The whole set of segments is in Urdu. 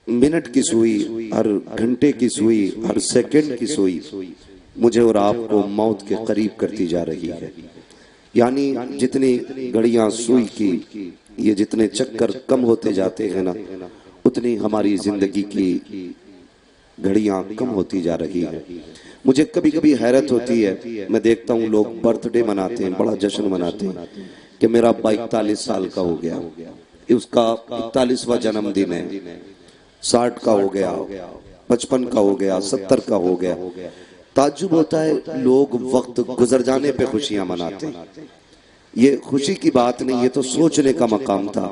منٹ کی سوئی، ہر گھنٹے کی سوئی، ہر سیکنڈ کی سوئی مجھے اور آپ کو موت کے قریب کرتی جا رہی ہے. یعنی جتنی گھڑیاں سوئی کی، یہ جتنے چکر کم ہوتے جاتے ہیں نا، اتنی ہماری زندگی کی گھڑیاں کم ہوتی جا رہی ہیں. مجھے کبھی کبھی حیرت ہوتی ہے، میں دیکھتا ہوں لوگ برتھ ڈے مناتے ہیں، بڑا جشن مناتے ہیں کہ میرا ابا 41 سال کا ہو گیا، اس کا 41واں جنم دن ہے، 60 کا ہو گیا، 55 کا ہو گیا، 70 کا ہو گیا. تعجب ہوتا ہے لوگ وقت گزر جانے پہ خوشیاں مناتے ہیں. یہ خوشی کی بات نہیں، یہ تو سوچنے کا مقام تھا.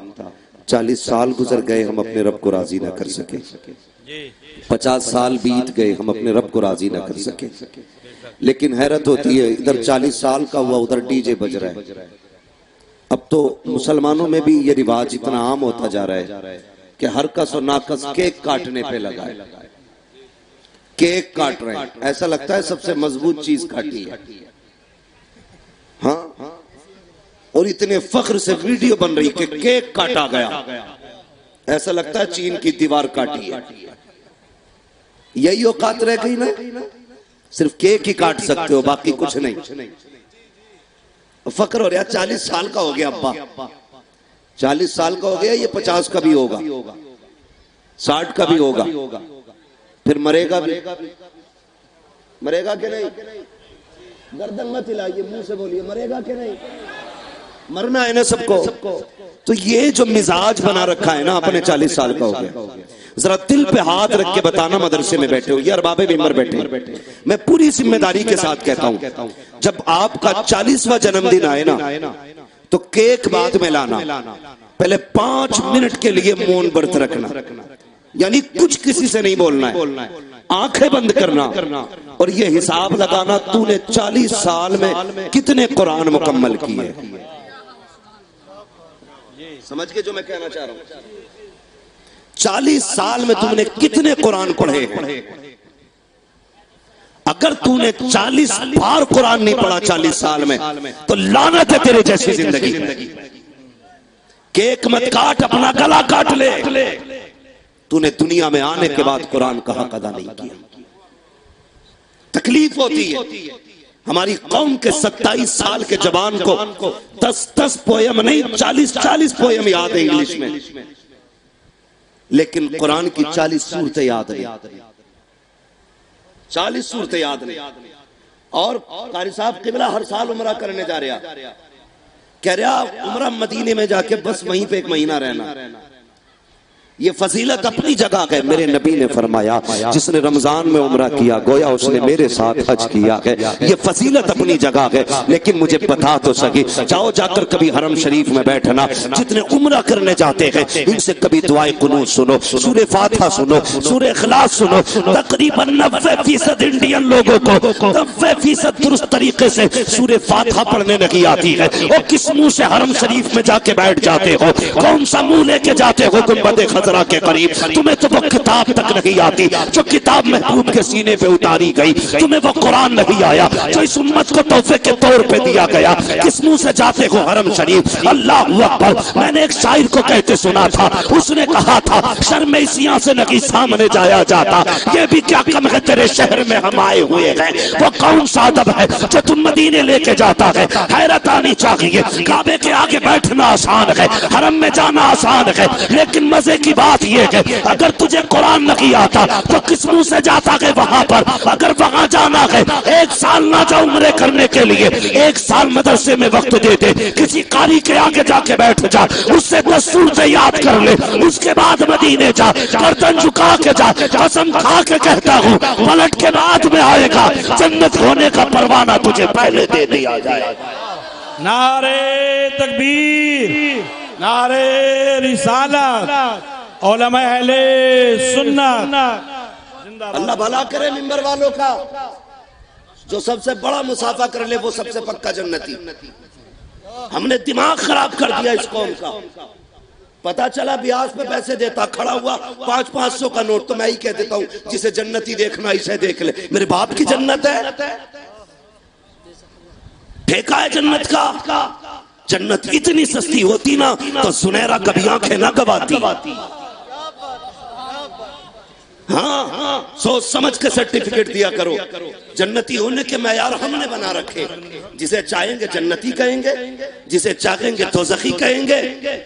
40 سال گزر گئے، ہم اپنے رب کو راضی نہ کر سکے. 50 سال بیت گئے، ہم اپنے رب کو راضی نہ کر سکے. لیکن حیرت ہوتی ہے، ادھر 40 سال کا ہوا، ادھر ڈی جے بج رہا ہے. اب تو مسلمانوں میں بھی یہ رواج اتنا عام ہوتا جا رہا ہے کہ ہر کس و ناکس کیک کاٹنے پہ لگا ہے. کیک کاٹ رہے ہیں، ایسا لگتا ہے سب سے مضبوط چیز کاٹی ہے. ہاں، اور اتنے فخر سے ویڈیو بن رہی کہ کیک کاٹا گیا، ایسا لگتا ہے چین کی دیوار کاٹی ہے. یہی اوقات رہ گئی نا، صرف کیک ہی کاٹ سکتے ہو، باقی کچھ نہیں. فخر ہو رہا 40 سال کا ہو گیا ابا، 40 سال کا ہو گیا، یہ 50 کا بھی ہوگا، 60 کا بھی ہوگا، پھر مرے گا بھی. مرے گا کہ نہیں؟ گردن مت ہلائیے، منہ سے بولیے مرے گا کہ نہیں؟ مرنا ہے نا سب کو. تو یہ جو مزاج بنا رکھا ہے نا اپنے 40 سال کا ہو گیا، ذرا دل پہ ہاتھ رکھ کے بتانا مدرسے میں بیٹھے ہو، یہ ارباب ممبر بیٹھے ہیں، میں پوری ذمہ داری کے ساتھ کہتا ہوں، جب آپ کا 40واں جنم دن آئے نا تو کیک بعد میں لانا، پہلے 5 منٹ کے لیے مون برت رکھنا، یعنی کچھ کسی سے نہیں بولنا ہے، آنکھیں بند کرنا، اور یہ حساب لگانا تو نے 40 سال میں کتنے قرآن مکمل کیے. سمجھ کے جو میں کہنا چاہ رہا ہوں، 40 سال میں تم نے کتنے قرآن پڑھے ہیں؟ اگر تو نے 40 بار قرآن نہیں پڑھا 40 سال میں تو لعنت ہے تیرے جیسی زندگی. کیک مت کاٹ، اپنا گلا کاٹ لے. تو نے دنیا میں آنے کے بعد قرآن کا حق ادا نہیں کیا. تکلیف ہوتی ہے. ہماری قوم کے 27 سال کے جوان کو 10 پویم نہیں 40 پویم یاد ہے انگلش میں، لیکن قرآن کی 40 صورتیں یاد نہیں. 40 صورتیں یاد نہیں. اور قاری صاحب قبلہ ہر سال عمرہ کرنے جا رہا، کہہ رہا عمرہ مدینے میں جا کے بس وہیں پہ 1 مہینہ رہنا. یہ فضیلت اپنی جگہ ہے. میرے نبی نے فرمایا جس نے رمضان میں عمرہ کیا گویا اس نے میرے ساتھ حج کیا ہے. یہ فضیلت اپنی جگہ ہے. لیکن مجھے بتا تو سکی، جاؤ جا کر کبھی حرم شریف میں بیٹھنا، جتنے عمرہ کرنے جاتے ہیں ان سے کبھی دعائے قنوت سنو، سورہ فاتحہ سنو، سورہ اخلاص سنو. تقریباً 90% انڈین لوگوں کو 90% درست طریقے سے سورہ فاتحہ پڑھنے نہیں آتی ہے. اور کس منہ سے حرم شریف میں جا کے بیٹھ جاتے ہو؟ کون سا منہ لے کے جاتے ہو گنبد خضرا کے قریب؟ تمہیں تو وہ کتاب تک نہیں آتی جو کتاب محبوب کے سینے پہ اتاری گئی. تمہیں وہ قرآن نہیں آیا جو اس امت کو تحفے کے طور پہ دیا گیا. کس منہ سے جاتے ہو حرم شریف؟ اللہ اکبر. میں نے ایک شاعر کو کہتے سنا تھا، اس نے کہا تھا شرم اسیاں سے نہیں سامنے جایا جاتا. یہ بھی کیا کم ہے تیرے شہر میں ہم آئے ہوئے ہیں. وہ کون سا ادب ہے جو تم مدینے لے کے جاتا ہے؟ حیرت آنی چاہیے. کعبے کے آگے بیٹھنا آسان ہے، حرم میں جانا آسان ہے، لیکن مزے کی بات یہ ہے اگر تجھے قرآن نہیں آتا تو کس منہ سے جاتا ہے وہاں پر؟ اگر وہاں جانا ہے 1 سال نہ جا عمرے کرنے کے لیے، 1 سال مدرسے میں وقت دے دے، کسی قاری کے آگے جا کے بیٹھ جا، اس سے 10 صورتیں یاد کر لے، اس کے بعد مدینے جا، گردن جھکا کے جا. قسم کھا کے کہتا ہوں پلٹ کے بعد میں آئے گا، جنت ہونے کا پروانہ تجھے پہلے دے دیا جائے. نعرہ تکبیر، نعرہ رسالت، علماء اہل سنت. اللہ بھلا کرے ممبر والوں کا. جو سب سے بڑا مسافہ کر لے وہ سب سے پکا جنتی. ہم نے دماغ خراب کر دیا اس قوم کا. پتا چلا بیاس پہ پیسے دیتا کھڑا ہوا 500 کا نوٹ، تو میں ہی کہہ دیتا ہوں جسے جنتی دیکھنا اسے دیکھ لے. میرے باپ کی جنت ہے، ٹھیکہ ہے جنت کا. جنت اتنی سستی ہوتی نا تو سنیرا کبھی آنکھیں نہ گواتی. ہاں سوچ سمجھ کے سرٹیفکیٹ دیا کرو. جنتی ہونے کے معیار ہم نے بنا رکھے. جسے چاہیں گے جنتی کہیں گے, جسے چاہیں گے دوزخی کہیں گے.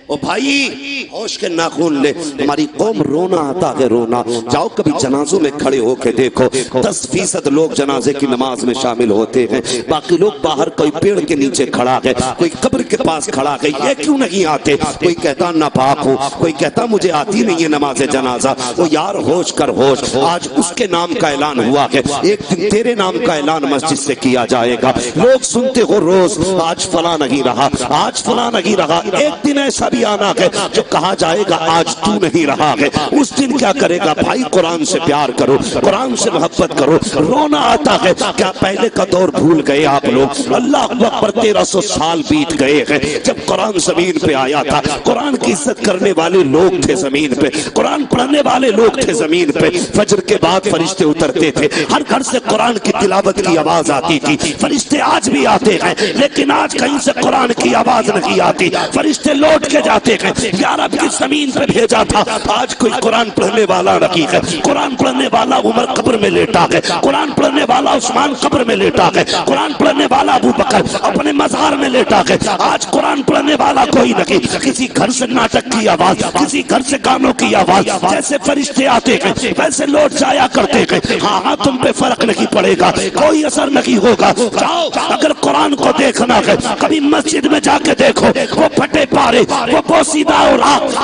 او بھائی ہوش کے ناخون لے. ہماری قوم رونا آتا ہے رونا. جاؤ کبھی جنازوں میں کھڑے ہو کے دیکھو, 10% لوگ جنازے کی نماز میں شامل ہوتے ہیں, باقی لوگ باہر کوئی پیڑ کے نیچے کھڑا ہے, کوئی قبر کے پاس کھڑا ہے. یہ کیوں نہیں آتے؟ کوئی کہتا ناپاک ہوں, کوئی کہتا مجھے آتی نہیں ہے نماز جنازہ. وہ یار ہوش کر ہوش, آج اس کے نام کا اعلان ہوا ہے, ایک دن تیرے نام کا اعلان مسجد سے کیا جائے گا. لوگ سنتے ہو روز آج فلاں نہیں رہا, آج فلاں نہیں رہا. ایک دن ایسا بھی آنا ہے جو کہا جائے گا آج تو نہیں رہا ہے. اس دن کیا کرے گا بھائی؟ قرآن سے پیار کرو, قرآن سے محبت کرو. رونا آتا ہے. کیا پہلے کا دور بھول گئے آپ لوگ؟ اللہ اکبر 1300 سال بیت گئے ہیں جب قرآن زمین پہ آیا تھا. قرآن کی عزت کرنے والے لوگ تھے زمین پہ, قرآن پڑھنے والے لوگ تھے زمین پہ. فجر کے بعد فرشتے اترتے تھے, ہر گھر سے قرآن کی تلاوت کی آواز آتی تھی. فرشتے آج بھی آتے ہیں, لیکن آج کہیں سے قرآن کی آواز نہیں آتی. فرشتے لوٹ کے جاتے ہیں. یا رب کی زمین پہ بھیجا تھا, آج کوئی قرآن پڑھنے والا نہیں ہے. قرآن پڑھنے والا عمر قبر میں لیٹا ہے, قرآن پڑھنے والا عثمان قبر میں لیٹا ہے, قرآن پڑھنے والا ابو بکر اپنے مزار میں لیٹا ہے. آج قرآن پڑھنے والا کوئی نہیں. کسی گھر سے ناٹک کی آواز, کسی گھر سے گانوں کی آواز. جیسے فرشتے آتے ہیں ویسے لوٹ جایا کرتے ہیں. ہاں تم پہ فرق نہیں پڑے گا, کوئی اثر نہیں ہوگا. جاؤ اگر قرآن کو دیکھنا ہے کبھی مسجد میں جا کے دیکھو, وہ پھٹے پارے, وہ بوسیدہ اور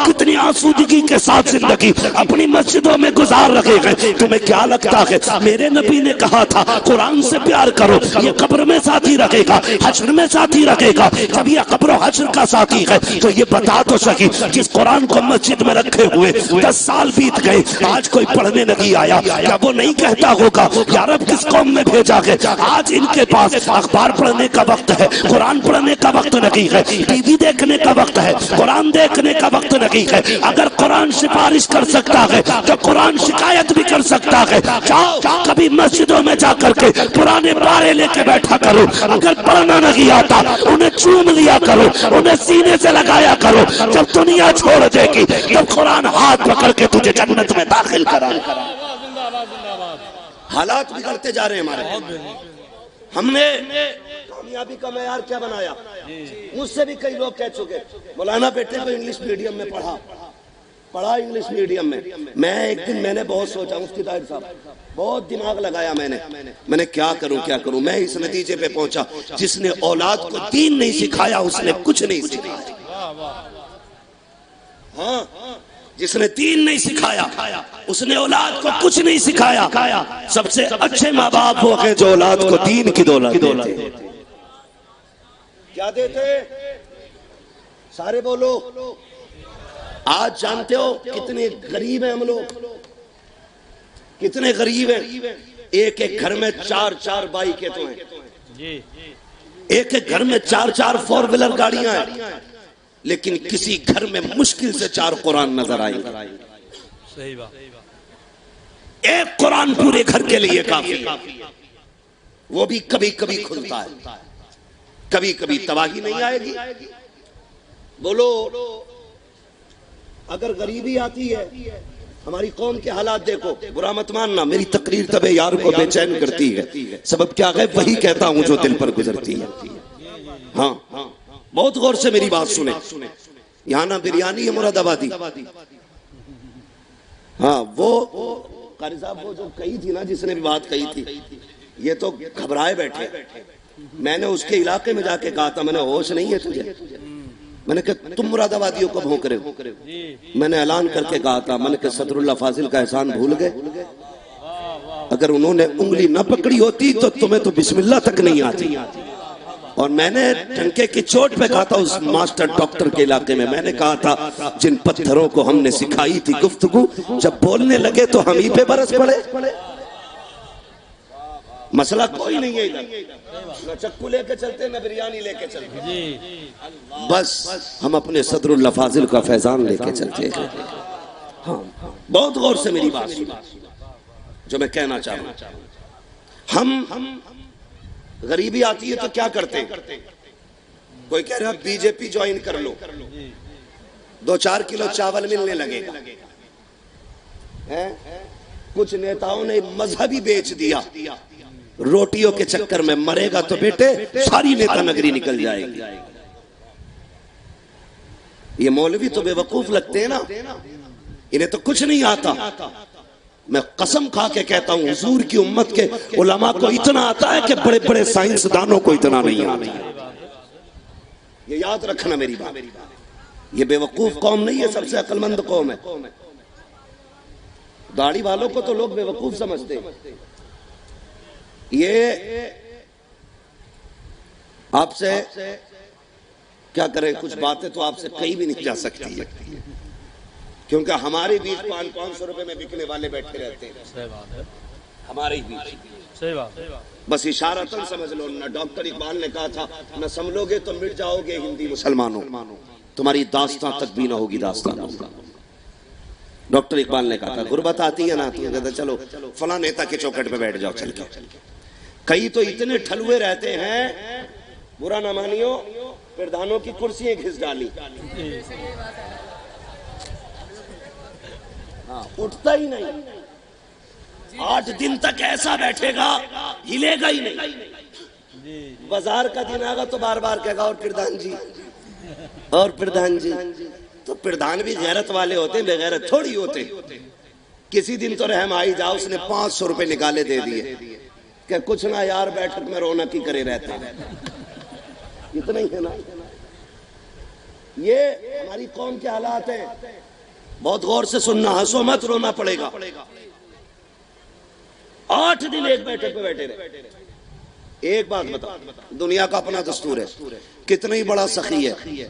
کتنی آسودگی کے ساتھ زندگی اپنی مسجدوں میں گزار رہے ہیں. تمہیں کیا لگتا ہے میرے نبی نے کہا تھا قرآن سے پیار کرو, یہ قبر میں ساتھی رکھے گا, حشر میں ساتھی رکھے گا. جب یہ قبر و حشر کا ساتھی ہے تو یہ بتا تو سکی جس قرآن کو مسجد میں رکھے ہوئے 10 سال بیت گئے, آج کوئی پڑھنے نہیں آیا, کیا وہ نہیں کہتا ہوگا یا رب کس قوم میں بھیجا ہے؟ آج ان کے پاس اخبار پڑھنے کا وقت ہے, قرآن پڑھنے کا وقت نہیں ہے. ٹی وی دیکھنے کا وقت ہے, قرآن دیکھنے کا وقت نہیں ہے. اگر قرآن سفارش کر سکتا ہے تو قرآن شکایت بھی کر سکتا ہے. جاؤ کبھی مسجدوں میں جا کر کے پرانے پارے لے کے بیٹھا کرو. اگر پڑھنا نہیں آتا انہیں چوم لیا کرو, انہیں سینے سے لگایا کرو. جب دنیا چھوڑ دے گی تو قرآن ہاتھ پکڑ کے تجھے جنت میں داخل کرائے. حالات بگڑتے جا رہے ہیں ہمارے. ہم نے کامیابی کا معیار کیا بنایا؟ مجھ سے بھی کئی لوگ کہہ چکے مولانا بیٹے کو انگلش میڈیم میں پڑھا انگلش میڈیم میں. میں ایک دن میں نے بہت سوچا, مفتی طاہر صاحب بہت دماغ لگایا میں نے کیا کروں. میں اس نتیجے پہ پہنچا جس نے اولاد کو دین نہیں سکھایا اس نے کچھ نہیں سکھایا. ہاں جس نے دین نہیں سکھایا اس نے اولاد کو کچھ نہیں سکھایا. سب سے اچھے ماں باپ وہ ہیں جو اولاد کو دین کی دولت دیتے. کیا دیتے؟ سارے بولو. آج جانتے ہو کتنے غریب ہیں ہم لوگ, کتنے غریب ہیں. ایک ایک گھر میں 4 بائیکیں تو ہیں, ایک ایک گھر میں 4 4 ویلر گاڑیاں ہیں, لیکن کسی گھر میں مشکل سے 4 قرآن نظر آئیں گے. ایک قرآن پورے گھر کے لیے کافی ہے, وہ بھی کبھی کبھی کھلتا ہے, کبھی کبھی تباہی نہیں آئے گی. بولو اگر غریبی آتی ہے, ہماری قوم کے حالات دیکھو, برا مت ماننا میری تقریر طبع یار کو بے چین کرتی ہے. سبب کیا ہے؟ وہی کہتا ہوں جو دل پر گزرتی ہے. ہاں بہت غور سے میری بات سنیں. یہاں نہ بریانی ہے مراد آبادی. ہاں وہ قاری صاحب وہ جو کہی تھی نا, جس نے بھی بات کہی تھی, یہ تو گھبرائے بیٹھے. میں نے اس کے علاقے میں جا کے کہا تھا, میں نے ہوش نہیں ہے تجھے؟ میں نے کہا تم مراد آبادیوں کو بھونک رہے ہو. میں نے اعلان کر کے کہا تھا, میں نے کہا صدر اللہ فاضل کا احسان بھول گئے. اگر انہوں نے انگلی نہ پکڑی ہوتی تو تمہیں تو بسم اللہ تک نہیں آتی. اور میں نے ٹنکے کی چوٹ پہ کہا تھا اس ماسٹر ڈاکٹر کے علاقے میں نے کہا تھا جن پتھروں کو ہم نے سکھائی تھی گفتگو, جب بولنے لگے تو ہم ہی پہ برس پڑے. مسئلہ کوئی نہیں ہے ادھر, نہ چکو لے کے چلتے نہ بریانی لے کے چلتے, بس ہم اپنے صدر اللہ فاضل کا فیضان لے کے چلتے ہیں. ہاں بہت غور سے میری بات جو میں کہنا چاہوں. ہم غریبی آتی ہے تو کیا کرتے ہیں؟ کوئی کہہ رہا بی جے پی جوائن کر لو, 2-4 کلو چاول ملنے لگے گا. کچھ نیتاؤں نے مذہبی بیچ دیا، روٹیوں کے چکر میں مرے گا تو بیٹے ساری نیتا نگری نکل جائے گی۔ یہ مولوی تو بے وقوف لگتے ہیں نا، انہیں تو کچھ نہیں آتا۔ میں قسم کھا کے کہتا ہوں حضور کی امت کے علماء کو اتنا آتا ہے کہ بڑے بڑے سائنسدانوں کو اتنا نہیں آتا۔ یہ یاد رکھنا میری بات، یہ بے وقوف قوم نہیں ہے، سب سے عقل مند قوم ہے۔ داڑھی والوں کو تو لوگ بے وقوف سمجھتے ہیں۔ یہ آپ سے کیا کریں، کچھ باتیں تو آپ سے کہیں بھی نہیں جا سکتی ہے، کیونکہ ہمارے بیچ 500 روپے میں بکنے والے بیٹھے رہتے ہیں، ہمارے بیچ۔ بس اشارتاً سمجھ لو، نہ ڈاکٹر اقبال نے کہا تھا نہ سنبھلو گے تو مٹ جاؤ گے ہندی مسلمانوں، تمہاری داستان تک بھی نہ ہوگی داستان۔ ڈاکٹر اقبال نے کہا تھا غربت آتی ہے نا تو کہتا چلو فلاں نیتا کے چوکٹ پہ بیٹھ جاؤ چل کے۔ کئی تو اتنے ٹھلوے رہتے ہیں، برا نہ مانیو، پردھانوں کی کرسیاں گھس ڈالی، اٹھتا ہی نہیں، 8 دن تک ایسا بیٹھے گا ہلے گا ہی نہیں۔ بازار کا دن آگا تو بار بار کہے گا اور پردھان جی، اور پردھان جی۔ تو پردھان بھی غیرت والے ہوتے ہیں، بے غیرت تھوڑی ہوتے۔ کسی دن تو رحم آئی جا، اس نے 500 روپے نکالے دے دیے کہ کچھ نہ یار بیٹھک میں رونق ہی کرے رہتے ہیں، اتنا ہی ہے نا۔ یہ ہماری قوم کے حالات ہیں، بہت غور سے سننا، ہنسو مت، رونا پڑے گا۔ 8 دن ایک بیٹھک پہ بیٹھے رہے۔ ایک بات بتا، دنیا کا اپنا دستور ہے، کتنی بڑا سخی ہے،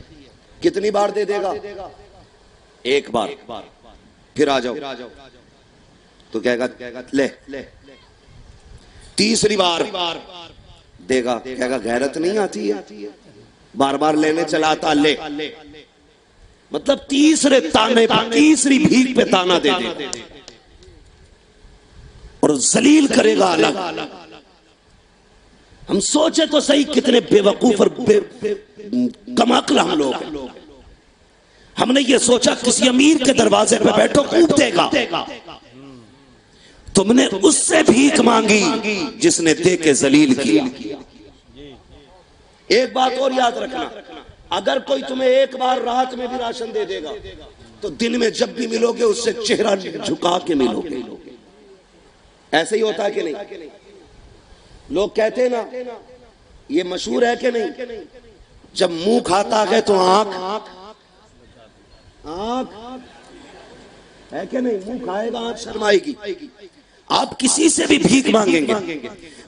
کتنی بار دے دے گا؟ ایک بار، پھر آ جاؤ تو کہے گا لے۔ تیسری بار دے گا، کہے گا غیرت نہیں آتی ہے، بار بار لینے چلاتا لے۔ مطلب تیسرے تانے پہ، تیسری بھیک پہ تانا دے دے اور ذلیل کرے گا الگ۔ ہم سوچے تو صحیح کتنے بے وقوف اور کم عقل ہم لوگ ہیں۔ ہم نے یہ سوچا کسی امیر کے دروازے پہ بیٹھو خوب دے گا، تم نے اس سے بھیک مانگی جس نے دے کے ذلیل کیا۔ ایک بات اور یاد رکھنا، اگر کوئی تمہیں ایک بار رات میں بھی راشن دے دے گا تو دن میں جب بھی ملو گے اس سے چہرہ جھکا کے ملو گے۔ ایسے ہی ہوتا ہے کہ نہیں؟ لوگ کہتے ہیں نا، یہ مشہور ہے کہ نہیں، جب منہ کھاتا ہے تو آنکھ ہے کہ نہیں، منہ کھائے گا آنکھ شرمائے گی۔ آپ کسی سے بھی بھیک مانگیں گے،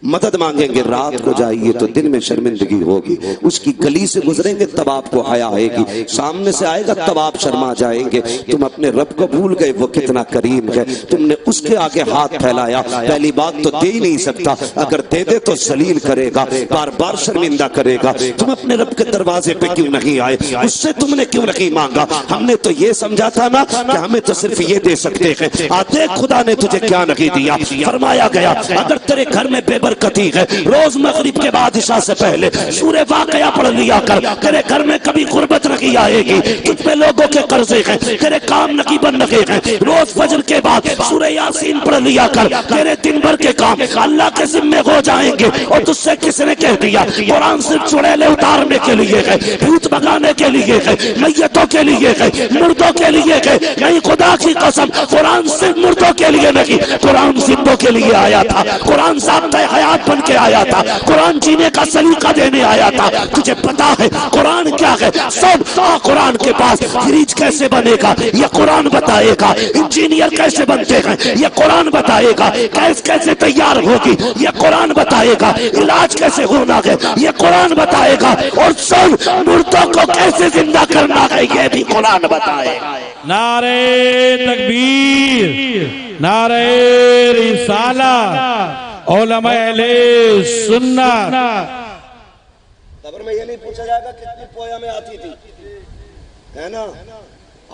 مدد مانگیں گے، رات ہو جائے تو دن میں شرمندگی ہوگی، اس کی گلی سے گزریں گے تب آپ کو حیا آئے گی، سامنے سے آئے گا تب آپ شرما جائیں گے۔ تم اپنے رب کو بھول گئے، وہ کتنا کریم ہے، تم نے اس کے آگے ہاتھ پھیلایا۔ پہلی بات تو دے ہی نہیں سکتا، اگر دے دے تو ذلیل کرے گا، بار بار شرمندہ کرے گا۔ تم اپنے رب کے دروازے پہ کیوں نہیں آئے، اس سے تم نے کیوں نہیں مانگا؟ ہم نے تو یہ سمجھا تھا نا کہ ہمیں تو صرف یہ دے سکتے ہیں، آتے خدا نے تجھے کیا نہیں دیا۔ فرمایا گیا اگر تیرے گھر میں بے برکتی ہے، روز مغرب کے بعد عشاء سے پہلے سورہ واقعہ پڑھ لیا کر، تیرے گھر میں کبھی غربت نہیں آئے گی، تجھ پہ لوگوں کے قرضے ہیں، تیرے کام نہیں بن رہے ہیں۔ روز فجر کے بعد سورہ یاسین پڑھ لیا کر، تیرے دن بھر کے کام اللہ کے ذمہ ہو جائیں گے۔ اور تجھ سے کس نے کہہ دیا قرآن صرف چڑیلے اتارنے کے لیے ہے، بھوت بھگانے کے لیے ہے، میتوں کے لیے ہے، مردوں کے لیے ہے؟ نہیں، خدا کی قسم، قرآن صرف مردوں کے لیے نہیں، قرآن زندوں کے لیے آیا تھا، قرآن ضابطۂ حیات بن کے آیا تھا، قرآن جینے کا سلیقہ دینے آیا تھا۔ تجھے پتا ہے قرآن کیا ہے؟ سب قرآن کے پاس فریج کیسے بنے گا یہ قرآن بتائے گا، انجینئر کیسے بنتے ہیں یہ قرآن بتائے گا، گیس کیسے تیار ہوگی یہ قرآن بتائے گا، علاج کیسے ہونا ہے یہ قرآن بتائے گا، اور سب مردوں کو کیسے زندہ کرنا ہے یہ بھی قرآن بتائے گا۔ نعرہ تکبیر، نعرہ رسالت، علماء اہل سنت۔ قبر میں یہ نہیں پوچھا جائے گا کتنی پویا میں آتی تھی، ہے نا؟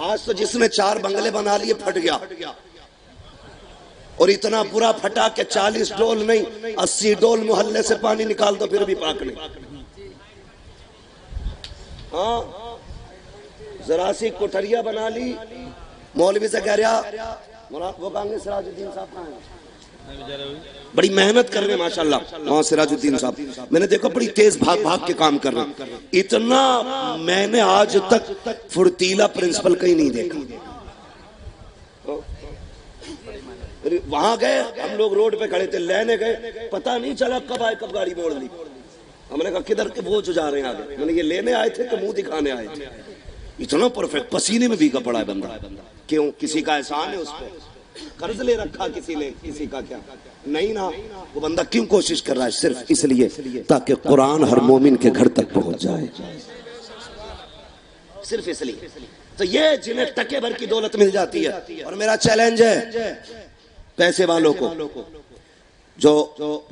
آج تو جس نے 4 بنگلے بنا لیے پھٹ گیا، اور اتنا برا پھٹا کہ 40 ڈول نہیں 80 ڈول محلے سے پانی نکال دو پھر بھی پاک نہیں۔ ہاں، ذرا سی کوٹھریا بنا لی، مولوی سے کہہ رہا وہ کہیں گے سراج الدین صاحب کہاں ہیں؟ بڑی محنت کر رہے ہیں ماشاءاللہ وہاں سراج الدین صاحب، میں نے دیکھا بڑی تیز بھاگ بھاگ کے کام کر رہے ہیں. اتنا میں نے آج تک فرتیلا پرنسپل کہیں نہیں دیکھا. وہاں گئے ہم لوگ روڈ پہ کھڑے تھے، لینے گئے، پتہ نہیں چلا کب آئے کب گاڑی موڑ لی. ہم نے کہا کدھر کے وہ جو جا رہے ہیں آگے، میں نے یہ لینے آئے تھے کہ منہ دکھانے آئے تھے. اتنا پرفیکٹ، پسینے میں بھیگا پڑا ہے بندہ. کیوں؟ کسی کا احسان ہے اس پہ، قرض لے رکھا کسی نے، کسی کا کیا نہیں نا. وہ بندہ کیوں کوشش کر رہا ہے؟ صرف اس لیے تاکہ قرآن ہر مومن کے گھر تک پہنچ جائے، صرف اس لیے. تو یہ جنہیں ٹکے بھر کی دولت مل جاتی ہے. اور میرا چیلنج ہے پیسے والوں کو جو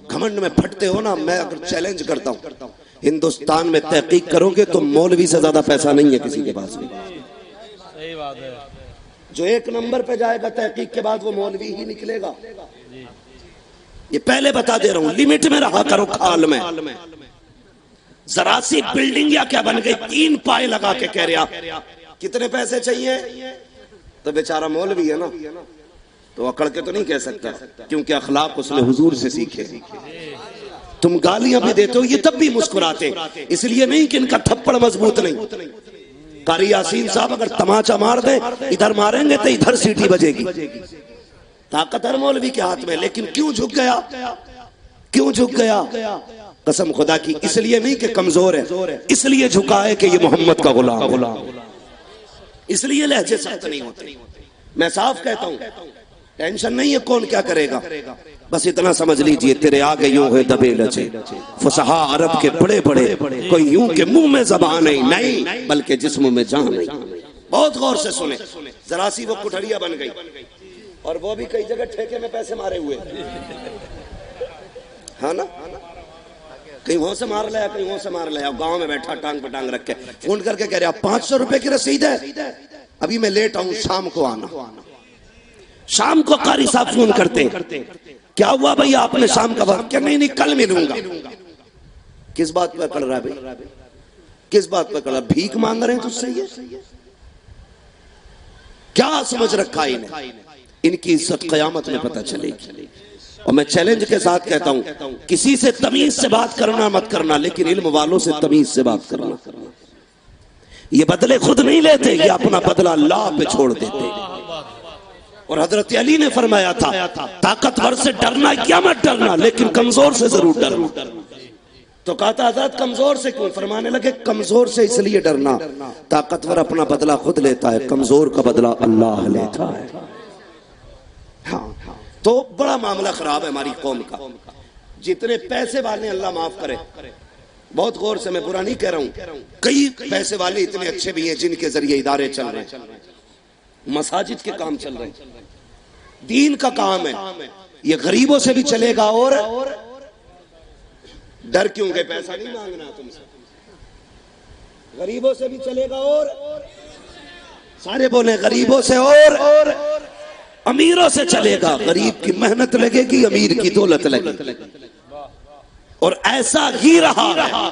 گھمنڈ میں پھٹتے ہو نا، میں اگر چیلنج کرتا ہوں ہندوستان میں تحقیق کرو گے تو مولوی سے زیادہ پیسہ نہیں ہے کسی کے پاس بھی. صحیح بات ہے. جو ایک نمبر پہ جائے گا تحقیق کے بعد وہ مولوی ہی نکلے گا. یہ پہلے بتا دے رہا ہوں، لیمٹ میں رہا کرو. کھال میں ذرا سی بلڈنگ یا کیا بن گئی، 3 پائے لگا کے کہہ رہا کتنے پیسے چاہیے، تو بیچارہ مولوی ہے نا، تو اکڑ کے تو نہیں کہہ سکتا کیونکہ اخلاق اس نے حضور سے سیکھے. تم گالیاں بھی دیتے ہو، یہ تب بھی مسکراتے، اس لیے نہیں کہ ان کا تھپڑ مضبوط نہیں. قاری یاسین صاحب اگر تماچا مار دیں، ادھر ماریں گے تو ادھر سیٹی بجے گی. طاقت ہر مولوی کے ہاتھ میں، لیکن کیوں جھک گیا؟ کیوں جھک گیا؟ قسم خدا کی اس لیے نہیں کہ کمزور ہے، اس لیے جھکا ہے کہ یہ محمد کا غلام. اس لیے لہجے سخت نہیں ہوتے. میں صاف کہتا ہوں، ٹینشن نہیں ہے کون کیا کرے گا، بس اتنا سمجھ لیجئے تیرے آگے یوں ہے دبے لچے فصحا عرب کے بڑے بڑے، کوئی یوں کہ منہ میں زبان نہیں بلکہ جسم میں جان نہیں. بہت غور سے سنیں. ذرا سی وہ کٹھڑیاں بن گئی، اور وہ بھی کئی جگہ ٹھیکے میں پیسے مارے ہوئے، ہاں نا، کہیں وہاں سے مار لیا کہیں وہاں سے مار لیا. گاؤں میں بیٹھا ٹانگ پہ ٹانگ رکھ کے فون کر کے کہہ رہا 500 روپے کی رسید ہے، ابھی میں لیٹ آؤں، شام کو آنا. شام کو قاری صاحب فون کرتے ہیں، کیا ہوا بھئی آپ نے شام کا وقت؟ کیا نہیں کل ملوں گا. کس بات پہ کر رہا ہے بھئی؟ کس بات پہ کر رہا ہے؟ بھیک مانگ رہے ہیں تجھ سے؟ یہ کیا سمجھ رکھا انہیں؟ ان کی عزت قیامت میں پتہ چلے گی. اور میں چیلنج کے ساتھ کہتا ہوں، کسی سے تمیز سے بات کرنا مت کرنا، لیکن علم والوں سے تمیز سے بات کرنا. یہ بدلے خود نہیں لیتے، یہ اپنا بدلہ اللہ پہ چھوڑ دیتے. اور حضرت علی نے فرمایا تھا طاقتور سے ڈرنا یا مت ڈرنا، لیکن کمزور سے ضرور ڈرنا. تو کہا تھا حضرت کمزور سے کیوں؟ فرمانے لگے کمزور سے اس لیے ڈرنا، طاقتور اپنا بدلہ خود لیتا ہے، کمزور کا بدلہ اللہ لیتا ہے. ہاں تو بڑا معاملہ خراب ہے ہماری قوم کا. جتنے پیسے والے اللہ معاف کرے، بہت غور سے میں برا نہیں کہہ رہا ہوں، کئی پیسے والے اتنے اچھے بھی ہیں جن کے ذریعے ادارے چل رہے ہیں، مساجد کے کام چل رہے ہیں، دین کا کام ہے. یہ غریبوں سے بھی چلے گا. اور ڈر کیوں کہ پیسہ نہیں مانگنا تم سے، غریبوں سے بھی چلے گا. اور سارے بولیں غریبوں سے اور امیروں سے چلے گا. غریب کی محنت لگے گی، امیر کی دولت لگے گی. اور ایسا ہی رہا،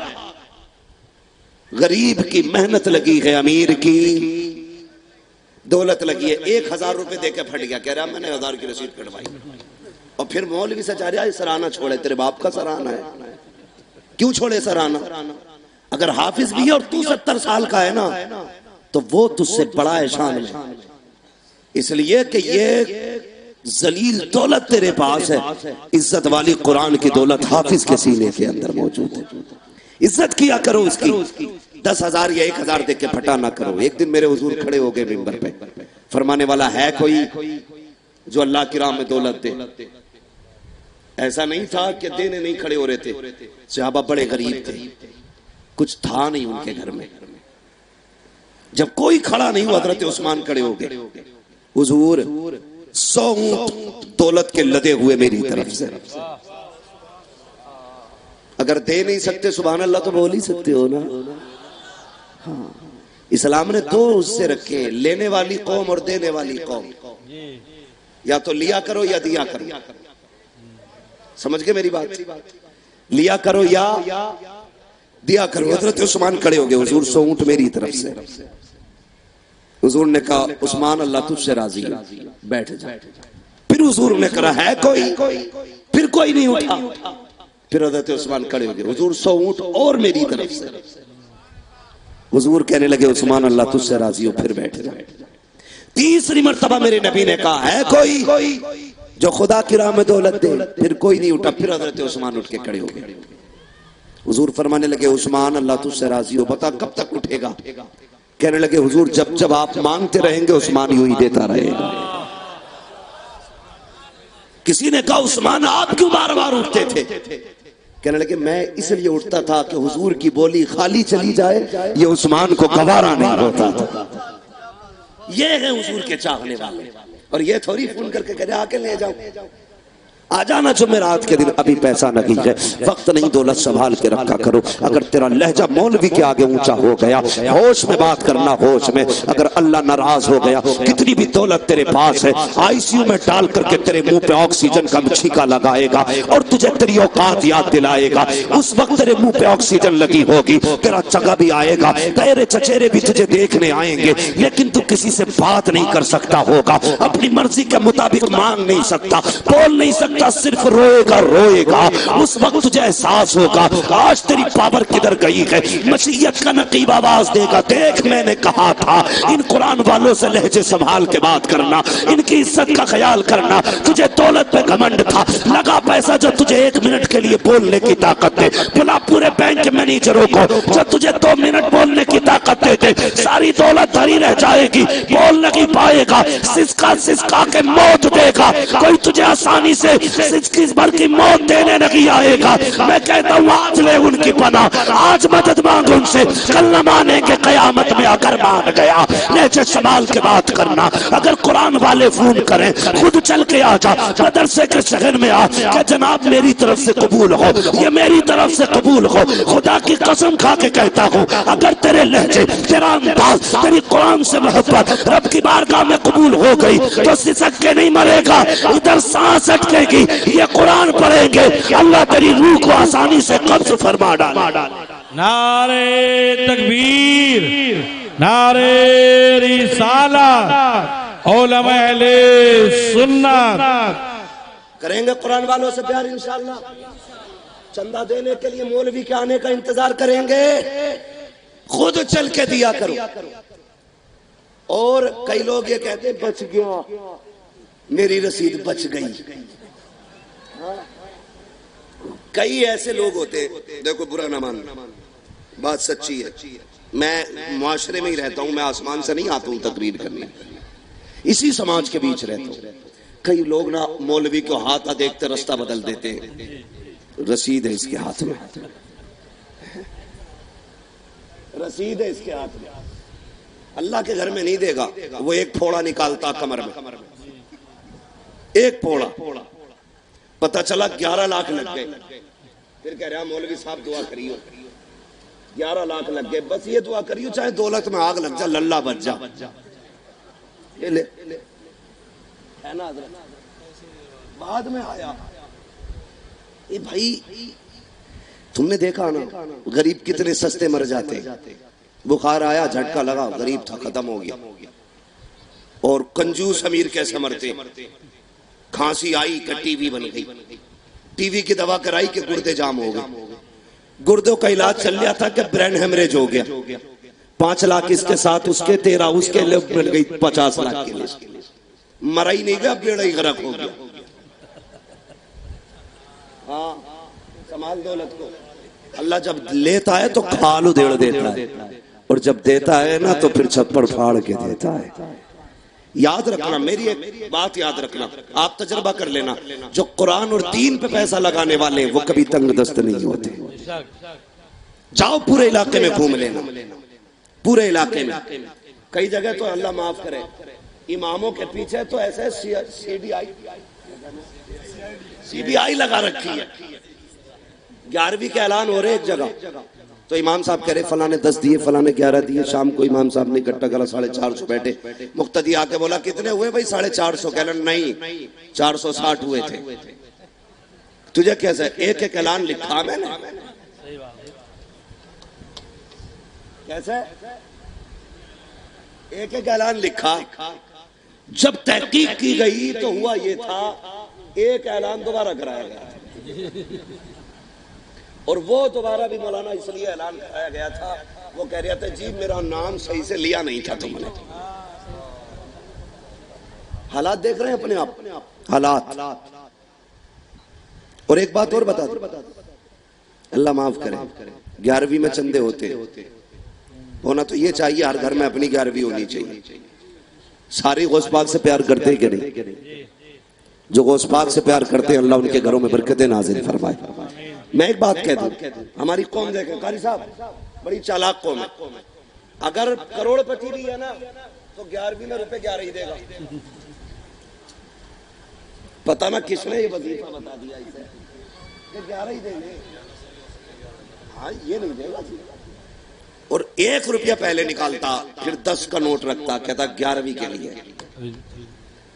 غریب کی محنت لگی ہے، امیر کی دولت لگی ہے. 1000 روپے دے کے پھٹ گیا، کہہ رہا میں نے 1000 کی رسید کٹوائی. اور پھر مولوی سے چاہ رہا ہے سرانہ چھوڑے، تیرے باپ کا سرانہ ہے، کیوں چھوڑے سرانہ؟ اگر حافظ بھی ہے اور تو 70 سال کا ہے نا، تو وہ تجھ سے بڑا ہے شان میں، اس لیے کہ یہ ذلیل دولت تیرے پاس ہے. عزت والی قرآن کی دولت حافظ کے سینے کے اندر موجود ہے. عزت کیا کرو اس کی. 10,000 یا 1,000 دے کے پھٹا نہ کرو. ایک دن میرے حضور کھڑے ہو گئے منبر پہ، فرمانے والا ہے کوئی جو اللہ کی راہ میں دولت دے؟ ایسا نہیں تھا کہ دینے نہیں کھڑے ہو رہے تھے. صحابہ بڑے غریب تھے، کچھ تھا نہیں ان کے گھر میں. جب کوئی کھڑا نہیں ہوا حضرت عثمان کھڑے ہو گئے، حضور 100 اونٹ دولت کے لدے ہوئے میری طرف سے. اگر دے نہیں سکتے سبحان اللہ تو بول ہی سکتے ہو نا. ہاں اسلام نے 2 اس سے رکھے، لینے والی قوم اور دینے والی قوم. یا تو لیا کرو یا دیا کرو. سمجھ گئے میری بات؟ لیا کرو یا دیا کرو. حضرت عثمان کھڑے ہو گئے، حضور 100 اونٹ میری طرف سے. حضور نے کہا عثمان اللہ تجھ سے راضی ہے، بیٹھ جا۔ پھر حضور نے کہا ہے کوئی؟ پھر کوئی نہیں اٹھا۔ پھر حضرت عثمان کھڑے ہو گئے، حضور 100 اونٹ اور میری طرف سے۔ حضور کہنے لگے عثمان اللہ تجھ سے راضی ہو، پھر بیٹھ جا۔ تیسری مرتبہ میرے نبی نے کہا ہے کوئی جو خدا کی راہ میں دولت دے؟ پھر کوئی نہیں اٹھا۔ پھر حضرت عثمان اٹھ کے کھڑے ہو گئے۔ حضور فرمانے لگے عثمان اللہ تجھ سے راضی ہو، بتا کب تک اٹھے گا؟ کہنے لگے حضور جب جب آپ مانگتے رہیں گے عثمان یوں ہی دیتا رہے گا۔ کسی نے کہا عثمان آپ کیوں بار بار اٹھتے تھے؟ کہنے لگے میں اس لیے اٹھتا تھا کہ حضور کی بولی خالی چلی جائے یہ عثمان کو گوارا نہیں ہوتا تھا۔ یہ ہے حضور کے چاہنے والے، اور یہ تھوڑی فون کر کے کہے آ کے لے جاؤ، آ جانا جمعرات کے دن، ابھی پیسہ نہیں ہے، وقت نہیں، دولت سنبھال کے رکھا کرو۔ اگر تیرا لہجہ مولوی کے آگے اونچا ہو گیا، ہوش میں بات کرنا، ہوش میں۔ اگر اللہ ناراض ہو گیا، کتنی بھی دولت تیرے پاس ہے، آئی سی یو میں ڈال کر کے تیرے منہ پہ آکسیجن کا چھینکا لگائے گا اور تجھے تیری اوقات یاد دلائے گا۔ اس وقت تیرے منہ پہ آکسیجن لگی ہوگی، تیرا چگا بھی آئے گا، تیرے چچیرے بھی تجھے دیکھنے آئیں گے، لیکن تو کسی سے بات نہیں کر سکتا ہوگا، اپنی مرضی کے مطابق مانگ نہیں سکتا، بول نہیں سکتا، صرف روئے گا۔ اس وقت تجھے احساس ہوگا آج تیری پاور کدھر گئی ہے۔ مشیت کا نقیب آواز دے گا، دیکھ میں نے کہا تھا ان قرآن والوں سے لہجے سنبھال کے بات کرنا، ان کی عزت کا خیال کرنا۔ تجھے دولت پہ گھمنڈ تھا، لگا پیسہ جو تجھے 1 منٹ کے لیے بولنے کی طاقت دے، بلا پورے بینک مینیجروں کو جو تجھے 2 منٹ بولنے کی طاقت دے دے، ساری دولت دھری رہ جائے گی، بول نہیں پائے گا، سسکا کے موت دے گا۔ کوئی تجھے آسانی سے سسکی بھر کی موت دینے نہیں آئے گا۔ میں کہتا ہوں آج لے ان کی پناہ، آج مدد مانگ ان سے، کل نہ مانے کہ قیامت میں اگر مان گیا۔ نیچے سنبھال کے بات کرنا، اگر قرآن والے فون کریں خود چل کے آ جا، مدرسے کے شہر میں آ کہ جناب میری طرف سے قبول ہو، یہ میری طرف سے قبول ہو۔ خدا کی قسم کھا کے کہتا ہوں اگر تیرے لہجے، تیرا انداز، تیری قرآن سے محبت رب کی بارگاہ میں قبول ہو گئی تو سسک کے نہیں مرے گا، ادھر سانس اٹکے گی، یہ قرآن پڑھیں گے، اللہ تیری روح کو آسانی سے قبض فرما ڈالے۔ نعرہ تکبیر، نعرہ رسالت، علماء اہل سنت۔ کریں گے قرآن والوں سے پیار انشاءاللہ؟ چندہ دینے کے لیے مولوی کے آنے کا انتظار کریں گے؟ خود چل کے دیا کرو۔ اور کئی لوگ یہ کہتے ہیں بچ گیا، میری رسید بچ گئی۔ کئی ایسے لوگ ہوتے ہیں، دیکھو برا نہ ماننا، بات سچی ہے، میں معاشرے میں ہی رہتا ہوں، میں آسمان سے نہیں آتا ہوں تقریر کرنے، اسی سماج کے بیچ رہتا ہوں۔ کئی لوگ نا مولوی کو ہاتھ دیکھتے رستہ بدل دیتے ہیں، رسید ہے اس کے ہاتھ میں، رسید ہے اس کے ہاتھ میں، اللہ کے گھر میں نہیں دے گا۔ وہ ایک پھوڑا نکالتا کمر میں، ایک پھوڑا، پتہ چلا 11 لاکھ لگ گئے، پھر کہہ رہا مولوی صاحب دعا کریو، 11 لاکھ لگ گئے، بس یہ دعا کریو چاہے دولت میں آگ لگ جا، للہ بچ جا۔ یہ لے ہے نا حضرت، بعد میں آیا اے بھائی تم نے دیکھا نا غریب کتنے سستے مر جاتے، بخار آیا جھٹکا لگا، غریب تھا ختم ہو گیا۔ اور کنجوس امیر کیسے مرتے، کھانسی آئی کہ ٹی وی بن گئی، ٹی وی کی دوا کرائی کہ گردے جام ہو گئے، گردوں کا علاج چل گیا تھا کہ برین ہیمریج ہو گیا، 5 لاکھ اس کے ساتھ اس کے 13 اس کے لیے مل گئی 50 لاکھ کے لیے، مرا ہی نہیں گیا، بیڑا ہی غرق ہو گیا۔ ہاں سنبھال دولت کو، اللہ جب لیتا ہے تو کھالو دیڑ دیتا ہے، اور جب دیتا ہے نا تو پھر چھپڑ پھاڑ کے دیتا ہے۔ یاد رکھنا، میری ایک بات یاد رکھنا، آپ تجربہ کر لینا، جو قرآن اور دین پہ پیسہ لگانے والے ہیں وہ کبھی تنگ دست نہیں ہوتے۔ جاؤ پورے علاقے میں گھوم لینا، پورے علاقے میں، کئی جگہ تو اللہ معاف کرے اماموں کے پیچھے تو ایسے سی بی آئی لگا رکھی ہے، 11ویں کے اعلان ہو رہے ایک جگہ، تو امام صاحب کہہ رہے فلاں نے 10 دیے، فلاں نے 11 دیے، شام کو امام صاحب نے اکٹھا کرا 450 بیٹھے، مقتدی آ کے بولا کتنے ہوئے بھائی؟ 450۔ کہنا نہیں 460 ہوئے تھے۔ تجھے کیسا ہے؟ ایک ایک اعلان لکھا میں نے، کیسا ہے؟ ایک ایک اعلان لکھا. جب تحقیق کی گئی تو ہوا یہ تھا ایک اعلان دوبارہ کرایا گیا اور وہ دوبارہ بھی مولانا اس لیے اعلان کرایا گیا تھا وہ کہہ رہا تھا جی میرا نام صحیح سے لیا نہیں تھا تم نے. حالات دیکھ رہے ہیں اپنے آپ حالات. اور ایک بات اور بتا دوں اللہ معاف کرے 11ویں میں چندے ہوتے ہونا تو یہ چاہیے ہر گھر میں اپنی 11ویں ہونی چاہیے. ساری غوث پاک سے پیار کرتے ہیں کہ نہیں؟ جو غوث پاک سے پیار کرتے ہیں اللہ ان کے گھروں میں برکتیں نازل فرمائے. میں ایک بات کہتا ہوں ہماری قوم دیکھیں قاری صاحب بڑی چالاک قوم ہے. اگر کروڑ پتی بھی ہے نا تو 11ویں میں روپے 11 ہی دے گا. پتہ نہ کس نے یہ وظیفہ بتا دیا اسے کہ 11 ہی دیں گے. ہاں یہ نہیں دے گا اور 1 روپیہ پہلے نکالتا پھر 10 کا نوٹ رکھتا کہتا 11ویں کے لیے.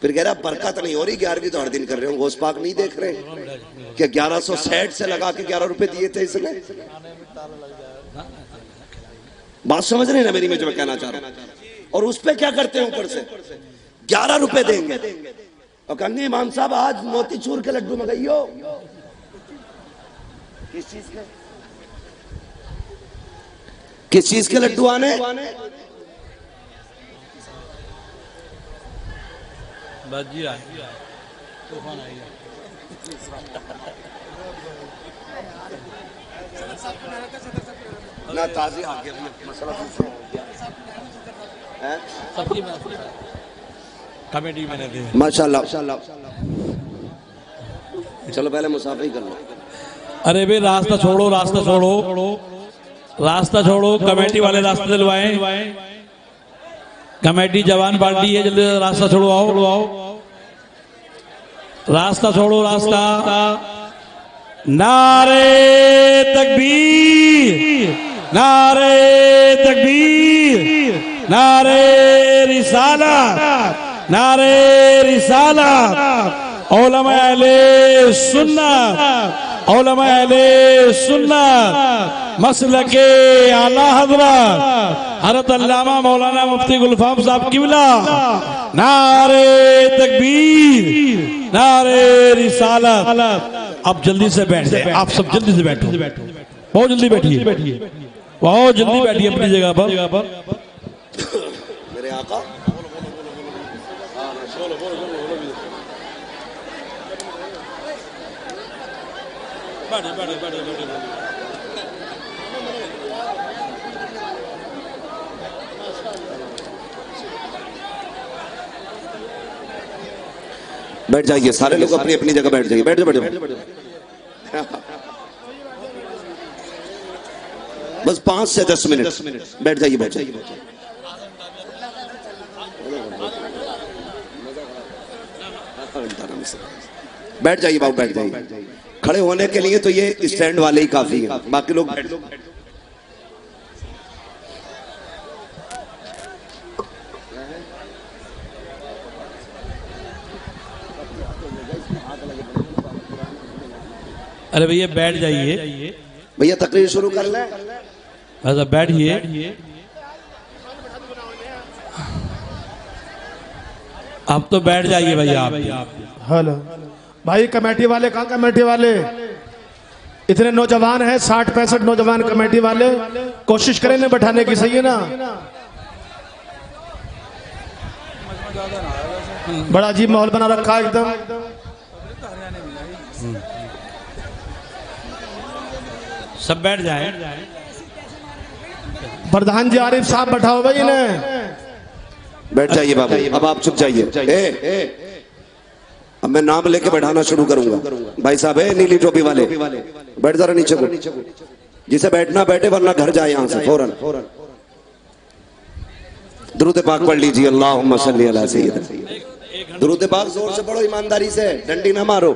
پھر کہہ رہا برکت نہیں ہو رہی 11ویں تو ہر دن کر رہے ہوں. غوث پاک نہیں دیکھ رہے کہ 1160 سے لگا کے 11 روپے دیے تھے اس نے. بات سمجھ رہے ہیں نا میری میں جو میں کہنا چاہ رہا ہوں. اور اس پہ کیا کرتے ہیں اوپر سے 11 روپے دیں گے اور کہیں گے امام صاحب آج موتی چور کے لڈو منگائی ہو. کس چیز کے لڈو آنے؟ نہ تازی آگے مسئلہ دوسرا ہو گیا. کمیٹی میں نے دی ماشاءاللہ. چلو پہلے مسافر ہی کر لو. ارے بھئی راستہ چھوڑو راستہ چھوڑو کمیٹی والے راستہ دلوائیں. کمیٹی جوان پارٹی ہے جلدی راستہ چھوڑو آؤ. راستہ چھوڑو راستہ. نعرے تکبیر نعرے تکبیر نعرے رسالت نعرے رسالت. علماء اہل سنت علماء اہل سنت مسلک اعلی حضرت حضرت علامہ مولانا مفتی گلفام صاحب قبلہ نعرے تکبیر نعرے رسالت. اب جلدی سے بیٹھ جائیں آپ سب جلدی سے بیٹھو بہت جلدی بیٹھیے بہت جلدی بیٹھیے اپنی جگہ پر. میرے آقا بیٹھ جائیے سارے لوگ اپنی اپنی جگہ بیٹھ جائیے. بیٹھ جاؤ بس 5 سے 10 منٹ بیٹھ جائیے. بیٹھ جائیے باؤ بیٹھ جائیے. کھڑے ہونے کے لیے تو یہ اسٹینڈ والے ہی کافی ہیں باقی لوگ بیٹھ لو. ارے بھئی بیٹھ جائیے بھیا تقریر شروع کر لیں. ایسا بیٹھیے. اب تو بیٹھ جائیے بھئی آپ. ہلو بھائی کمیٹی والے کہاں کمیٹی والے اتنے نوجوان ہیں 60-65 نوجوان کمیٹی والے کوشش کریں انہیں بٹھانے کی. صحیح ہے نا؟ بڑا عجیب ماحول بنا رکھا ایک دم. سب بیٹھ جائیں. پردھان جی عارف صاحب بٹھاؤ بھائی انہیں. بیٹھ جائیے بابا. اب آپ چپ جائیے. اب میں نام لے کے بیٹھانا شروع کروں گا. بھائی صاحب نیلی ٹوپی والے بیٹھ ذرا نیچے کو. جسے بیٹھنا بیٹھے ورنہ گھر جائے یہاں سے فوراً. درود پاک پڑھ لیجیے. اللہم صلی علی سیدنا. درود پاک زور سے پڑھو ایمانداری سے ڈنڈی نہ مارو.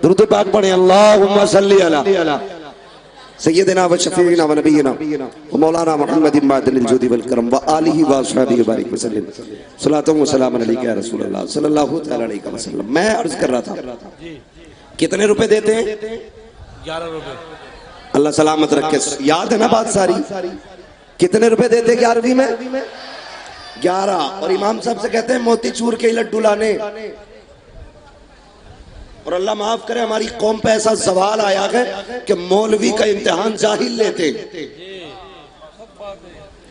درود پاک پڑھیں. اللہم صلی علی سیدنا و شفیعنا و نبینا و مولانا محمد معدن الجود والکرم و آلہ و اصحابہ بارک وسلم. صلاۃ و سلام علیکہ یا رسول اللہ صلی اللہ علیہ وسلم. میں عرض کر رہا تھا کتنے روپے دیتے ہیں؟ 11 روپے. اللہ سلامت رکھے. یاد ہے نا بات ساری؟ کتنے روپے دیتے 11ویں میں؟ 11 اور امام صاحب سے کہتے ہیں موتی چور کے لڈو لانے. اور اللہ معاف کرے ہماری قوم پہ ایسا زوال آیا ہے کہ مولوی کا امتحان جاہل لیتے.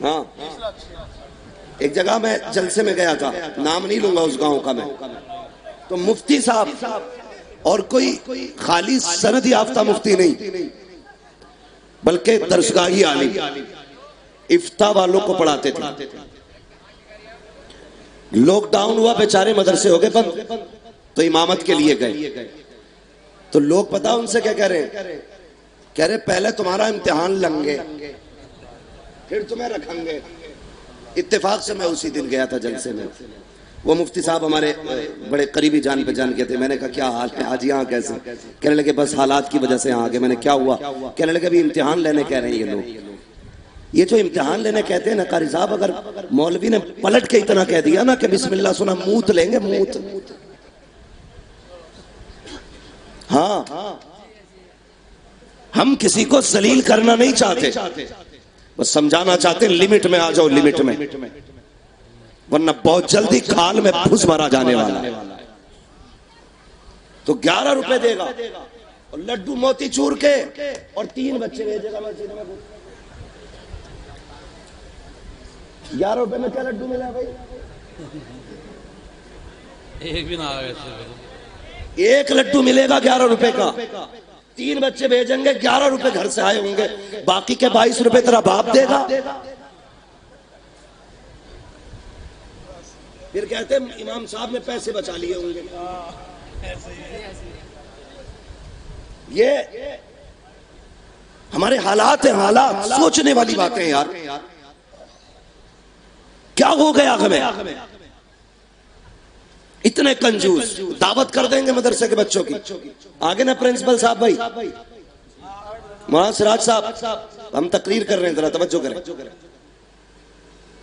ہاں ایک جگہ میں جلسے میں گیا تھا, نام نہیں لوں گا اس گاؤں کا میں, تو مفتی صاحب اور کوئی خالی سند یافتہ مفتی نہیں بلکہ درسگاہی عالم افتاء والوں کو پڑھاتے تھے. لاک ڈاؤن ہوا, بیچارے مدرسے ہو گئے بند, تو امامت کے لیے گئے. تو لوگ پتا ان سے کیا کہہ رہے ہیں, کہہ رہے پہلے تمہارا امتحان لیں گے پھر تمہیں رکھیں گے. اتفاق سے میں اسی دن گیا تھا جلسے میں. وہ مفتی صاحب ہمارے بڑے قریبی جان پہچان کے تھے. میں نے کہا کیا حال ہے آج یہاں کیسے؟ کہنے لگے بس حالات کی وجہ سے یہاں آگے. میں نے کیا ہوا؟ کہنے لگے ابھی امتحان لینے کہہ رہے ہیں یہ لوگ. یہ جو امتحان لینے کہتے ہیں نا قاری صاحب, اگر مولوی نے پلٹ کے اتنا کہہ دیا نا کہ بسم اللہ سنا موت لیں گے موت. ہاں ہم کسی کو ذلیل کرنا نہیں چاہتے, بس سمجھانا چاہتے ہیں لمٹ میں آ جاؤ, لمٹ میں, ورنہ بہت جلدی کھال میں پھس مارا جانے والا ہے. تو 11 روپے دے گا اور لڈو موتی چور کے اور 3 بچے بھیجے گا مسجد میں. 11 روپے میں کیا لڈو ملا بھائی؟ ایک بھی نہ آگے, ایک لڈو ملے گا 11 روپے کا. 3 بچے بھیجیں گے, 11 روپے گھر سے آئے ہوں گے, باقی کے 22 روپے تیرا باپ دے گا. پھر کہتے ہیں امام صاحب نے پیسے بچا لیے ہوں گے. یہ ہمارے حالات ہیں, حالات سوچنے والی باتیں یار. کیا ہو گیا ہمیں اتنے کنجوس؟ دعوت کر دیں گے مدرسے کے بچوں کی. آگے نا پرنسپل صاحب بھائی, مولانا سراج صاحب, ہم تقریر کر رہے ہیں, ذرا توجہ کریں.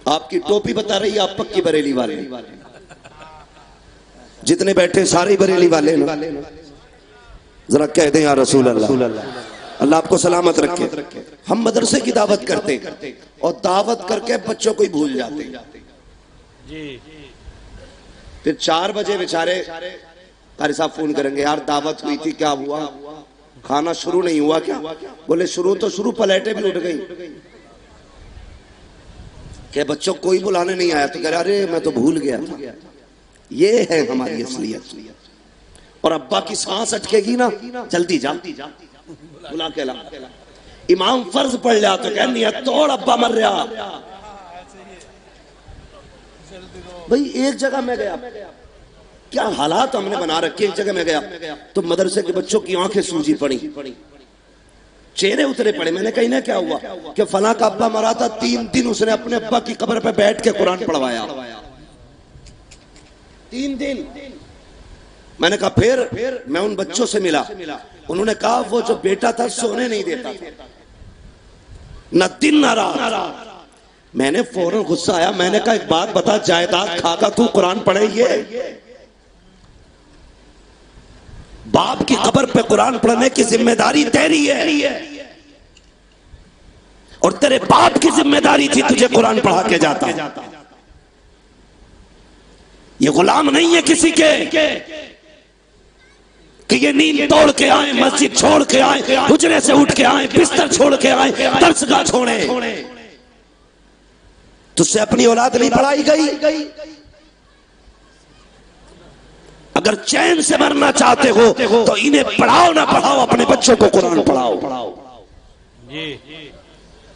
آپ کی ٹوپی بتا رہی ہے آپ پکی بریلی والے, جتنے بیٹھے سارے بریلی والے, ذرا کہہ دیں یا رسول اللہ, اللہ آپ کو سلامت رکھے. ہم مدرسے کی دعوت کرتے ہیں اور دعوت کر کے بچوں کو ہی بھول جاتے ہیں. پھر 4 بجے بیچارے قاری صاحب فون کریں گے, یار دعوت ہوئی تھی کیا ہوا؟ کھانا شروع نہیں ہوا کیا؟ بولے شروع تو شروع, پلیٹیں بھی اٹھ گئی. کہ بچوں کوئی بلانے نہیں آیا, تو کہہ رہا ارے میں تو بھول گیا تھا. یہ ہے ہماری اصلیت. اور ابا کی سانس اٹکے گی نا, جلدی جا بلا کے لا. امام فرض پڑھ لیا تو کہنی ہے توڑ ابا مر رہا. بھئی ایک جگہ میں گیا, کیا حالات ہم نے بنا رکھے. ایک جگہ میں گیا تو مدرسے کے بچوں کی آنکھیں سوجی پڑی, چہرے اترے پڑے. میں نے کہا انہیں کیا ہوا؟ کہ فلاں کا ابا مرا تھا, 3 دن اس نے اپنے ابا کی قبر پہ بیٹھ کے قرآن پڑھوایا. 3 دن. میں نے کہا پھر میں ان بچوں سے ملا, انہوں نے کہا وہ جو بیٹا تھا سونے نہیں دیتا تھا, نہ دن نہ رات. میں نے فوراً غصہ آیا, میں نے کہا ایک بات بتا, جائیداد کھا کر تو قرآن پڑھے؟ یہ باپ کی قبر پہ قرآن پڑھنے کی ذمہ داری تیری ہے, اور تیرے باپ کی ذمہ داری تھی تجھے قرآن پڑھا کے جاتا. یہ غلام نہیں ہے کسی کے کہ یہ نیند توڑ کے آئیں, مسجد چھوڑ کے آئیں, حجرے سے اٹھ کے آئیں, بستر چھوڑ کے آئیں, درسگاہ چھوڑیں. تجھ سے اپنی اولاد نہیں پڑھائی گئی. اگر چین سے مرنا چاہتے ہو تو انہیں پڑھاؤ نہ پڑھاؤ, اپنے بچوں کو قرآن پڑھاؤ.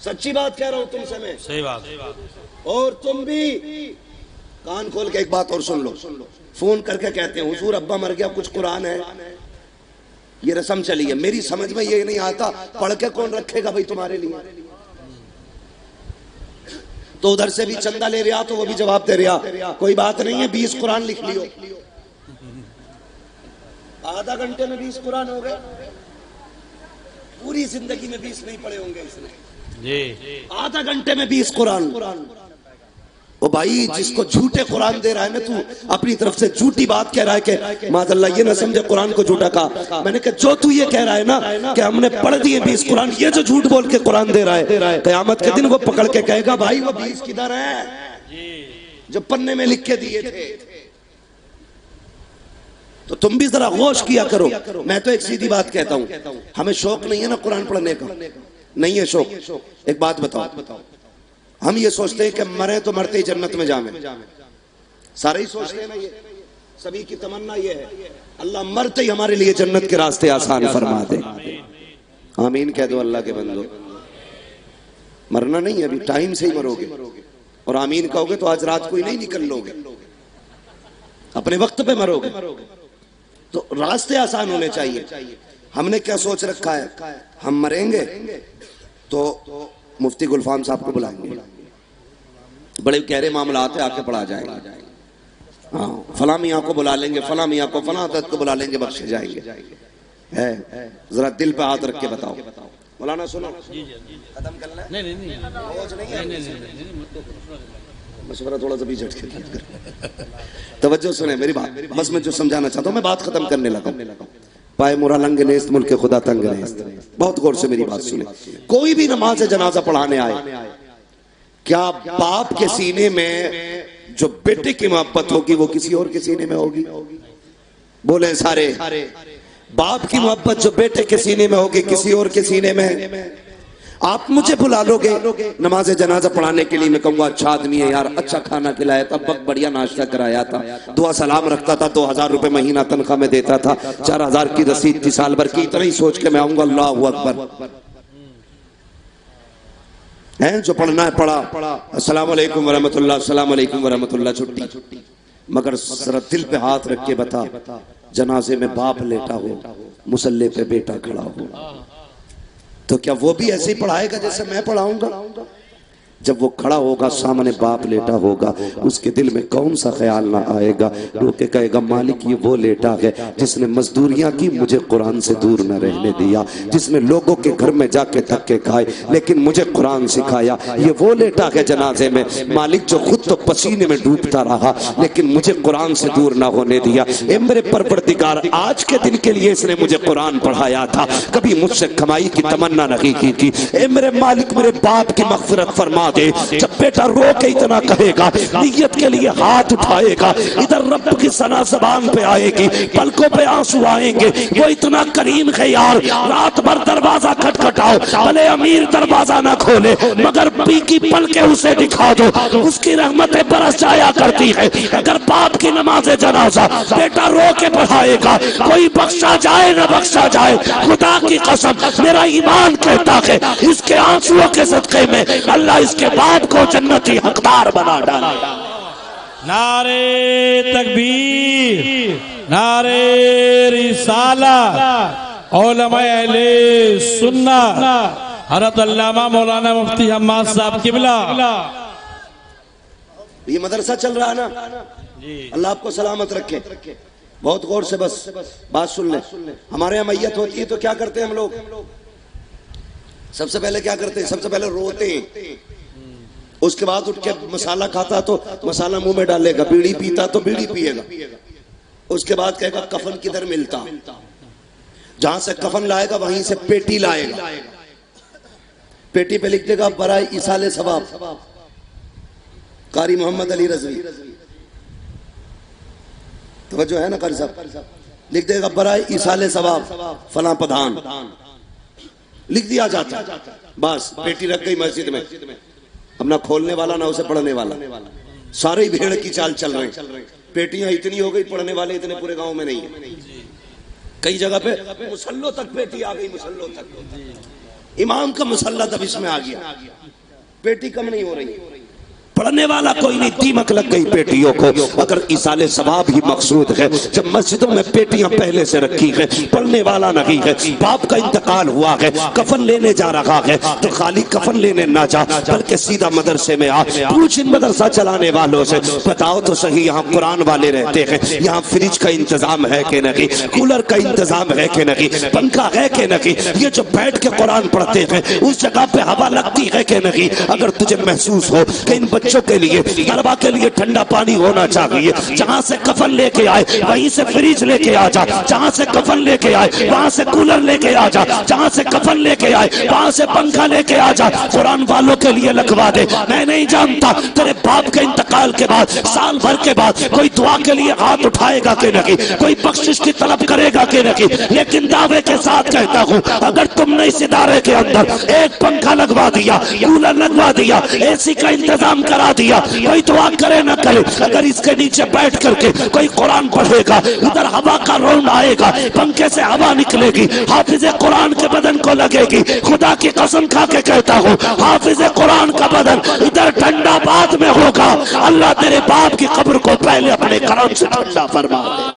سچی بات کہہ رہا ہوں تم سے میں, صحیح بات. اور تم بھی کان کھول کے ایک بات اور سن لو. فون کر کے کہتے ہیں حضور ابا مر گیا, کچھ قرآن ہے؟ یہ رسم چلی ہے, میری سمجھ میں یہ نہیں آتا پڑھ کے کون رکھے گا بھائی تمہارے لیے. تو ادھر سے بھی چندہ لے رہا تو وہ بھی جواب دے رہا کوئی بات نہیں ہے, 20 قرآن لکھ لیو. آدھا گھنٹے میں 20 قرآن ہو گئے. پوری زندگی میں 20 نہیں پڑھے ہوں گے اس نے, آدھا گھنٹے میں 20 قرآن. وہ بھائی جس کو جھوٹے قرآن دے رہا ہے نا, تو اپنی طرف سے جھوٹی بات کہہ رہا ہے کہ معاذ اللہ یہ نہ سمجھے قرآن کو جھوٹا کہا. میں نے کہا جو تو یہ کہہ رہا ہے نا کہ ہم نے پڑھ دیے 20 قرآن, یہ جو جھوٹ بول کے قرآن دے رہا ہے, قیامت کے دن وہ پکڑ کے کہے گا بھائی وہ 20 کدھر ہے؟ جو پنے میں لکھ کے دیے تھے. تو تم بھی ذرا غوش کیا کرو. میں تو ایک سیدھی بات کہتا ہوں, ہمیں شوق نہیں ہے نا قرآن پڑھنے کا, نہیں ہے شوق. ایک بات بتاؤ, ہم یہ سوچتے ہیں کہ مرے تو مرتے ہی جنت میں جائیں, سارے ہی سوچتے ہیں نا, یہ سبھی کی تمنا یہ ہے اللہ مرتے ہی ہمارے لیے جنت کے راستے آسان فرما دے. آمین کہہ دو اللہ کے بندو. مرنا نہیں ہے ابھی, ٹائم سے ہی مرو گے, اور آمین کہو گے تو آج رات کو ہی نہیں نکل لو گے, اپنے وقت پہ مرو گے. تو راستے آسان ہونے چاہیے. ہم نے کیا سوچ رکھا ہے, ہم مریں گے تو مفتی گلفام صاحب کو بلائیں گے, بڑے گہرے معاملات ہیں, آ کے پڑھا جائے گا. ہاں, فلاں میاں کو بلا لیں گے, فلاں میاں کو, فلاں حضرت کو بلا لیں گے, بخشے جائیں گے. ہے ذرا دل پہ ہاتھ رکھ کے بتاؤ. مولانا سنو, ختم کرنا ہے, مشورہ تھوڑا سا پیچھے ہٹ کے توجہ سنیں میری بات. بس میں جو سمجھانا چاہتا ہوں, میں بات ختم کرنے لگا. پائے مورا لنگ نیست, ملک خدا تنگ نیست. بہت غور سے میری بات سنیں. کوئی بھی نماز جنازہ پڑھانے آئے, کیا باپ کے سینے میں جو بیٹے کی محبت ہوگی وہ کسی اور کے سینے میں ہوگی؟ بولیں سارے, باپ کی محبت جو بیٹے کے سینے میں ہوگی کسی اور کے سینے میں؟ آپ مجھے بلا لو گے نماز جنازہ پڑھانے کے لیے, میں کہوں گا اچھا آدمی ہے یار, اچھا کھانا کھلایا تھا, بڑھیا ناشتہ کرایا تھا, دعا سلام رکھتا تھا, 2000 روپے مہینہ تنخواہ میں دیتا تھا, 4000 کی رسید تھی سال بھر کی, اتنا ہی سوچ کے میں آؤں گا اللہ اکبر. جو پڑھنا ہے پڑھا, السلام علیکم ورحمت اللہ, السلام علیکم ورحمت اللہ, چھٹی. مگر ذرا دل پہ ہاتھ رکھ کے بتا, جنازے میں باپ لیٹا ہو, مصلی پہ بیٹا کھڑا ہو, تو کیا وہ بھی ایسے ہی پڑھائے گا جیسے میں پڑھاؤں گا؟ جب وہ کھڑا ہوگا سامنے باپ لیٹا ہوگا, اس کے دل میں کون سا خیال نہ آئے گا, رو کے کہے گا مالک یہ وہ لیٹا ہے جس نے مزدوریاں کی, مجھے قرآن سے دور نہ رہنے دیا, جس نے لوگوں کے گھر میں جا کے دھکے کھائے لیکن مجھے قرآن سکھایا. یہ وہ لیٹا ہے جنازے میں مالک جو خود تو پسینے میں ڈوبتا رہا لیکن مجھے قرآن سے دور نہ ہونے دیا. اے میرے پروردگار, آج کے دن کے لیے اس نے مجھے قرآن پڑھایا تھا, کبھی مجھ سے کمائی کی تمنا نہیں کی تھی. اے میرے مالک, میرے باپ کی مغفرت فرما دے. جب بیٹا رو کے اتنا کہے گا, نیت کے لیے ہاتھ اٹھائے گا, ادھر رب کی ثنا زبان پہ آئے گی, پلکوں پہ آنسو آئیں گے, وہ اتنا کریم ہے یار, رات بھر دروازہ کھٹکھٹاؤ, بھلے امیر دروازہ نہ کھولے مگر پی کی پلکیں اسے دکھا دو, اس کی رحمتیں برس جایا کرتی ہے. اگر باپ کی نماز جنازہ بیٹا رو کے پڑھائے گا, کوئی بخشا جائے نہ بخشا جائے, خدا کی قسم میرا ایمان کہتا ہے اس کے آنسوؤں کے صدقے میں اللہ اس کے باپ کو جنتی حقدار بنا ڈالا. نعرے تکبیر, نعرے رسالہ, علماء اہل سنت حضرت علامہ مولانا مفتی حماد صاحب قبلہ. یہ مدرسہ چل رہا ہے نا, اللہ آپ کو سلامت رکھے. بہت غور سے بس بات سن لیں. ہمارے یہاں میت ہوتی ہے تو کیا کرتے ہیں ہم لوگ؟ سب سے پہلے کیا کرتے ہیں؟ سب سے پہلے روتے ہیں, اس کے بعد اٹھ کے مسالہ کھاتا تو مسالہ منہ میں ڈالے گا, بیڑی پیتا تو بیڑی پیے گا, اس کے بعد کہے گا کفن کدھر ملتا, جہاں سے کفن لائے گا وہیں سے پیٹی لائے گا, پیٹی پہ لکھ دے گا برائے ایصال ثواب قاری محمد علی رضوی. توجہ ہے نا قاری صاحب؟ لکھ دے گا برائے ایصال ثواب فلاں پدھان, لکھ دیا جاتا, بس پیٹی رکھ گئی مسجد میں, اپنا کھولنے والا نہ اسے پڑھنے والا, سارے بھیڑ کی چال چل رہے ہیں. پیٹیاں اتنی ہو گئی, پڑھنے والے اتنے پورے گاؤں میں نہیں ہیں. کئی جگہ پہ مسلوں تک پیٹی آ گئی, مسلوں تک, امام کا مسلح تب اس میں آ گیا, پیٹی کم نہیں ہو رہی. پڑھنے والا کوئی نہیں, دیمک لگ گئی پیٹیوں کو. اگر ایصال ثواب ہی مقصود ہے, جب مسجدوں میں پیٹیاں پہلے سے رکھی ہیں, پڑھنے والا نہیں ہے, باپ کا انتقال ہوا ہے, کفن لینے جا رہا ہے, تو خالی کفن لینے نہ جا بلکہ سیدھا مدرسے میں آ, پوچھ ان مدرسہ چلانے والوں سے, بتاؤ تو صحیح یہاں قرآن والے رہتے ہیں, یہاں فریج کا انتظام ہے کہ نہیں, کولر کا انتظام ہے کہ نہیں, پنکھا ہے کہ نہیں, یہ جو بیٹھ کے قرآن پڑھتے ہیں اس جگہ پہ ہوا لگتی ہے کہ نہیں. اگر تجھے محسوس ہو کہ ان بچوں کے لیے طلبا کے لیے ٹھنڈا پانی ہونا چاہیے. جہاں سے کفن لے کے آئے وہیں سے فریج لے کے آ جا, جہاں سے کفن لے کے آئے وہاں سے کولر لے کے آ جا, جہاں سے کفن لے کے آئے وہاں سے پنکھا لے کے آ جا. قرآن والوں کے لیے لگوا دے. میں نہیں جانتا تیرے باپ کے انتقال کے بعد سال بھر کے بعد کوئی دعا کے لیے ہاتھ اٹھائے گا کہ نہیں, کوئی بخشش کی طلب کرے گا کہ نہیں, لیکن دعوے کے ساتھ کہتا ہوں اگر تم نے اس ادارے کے اندر ایک پنکھا لگوا دیا, کولر لگوا دیا, اے سی کا انتظام کرا دیا, کوئی دعا کرے نہ کرے, اگر اس کے نیچے بیٹھ کر کے کوئی قرآن پڑھے گا, ادھر ہوا کا راؤنڈ آئے گا, پنکھے سے ہوا نکلے گی, حافظ قرآن کے بدن کو لگے گی, خدا کی قسم کھا کے کہتا ہوں حافظ قرآن کا بدن ادھر ٹھنڈا بعد میں ہوگا. اللہ تیرے باپ کی قبر کو پہلے اپنے کرم سے ٹھنڈا فرما دے.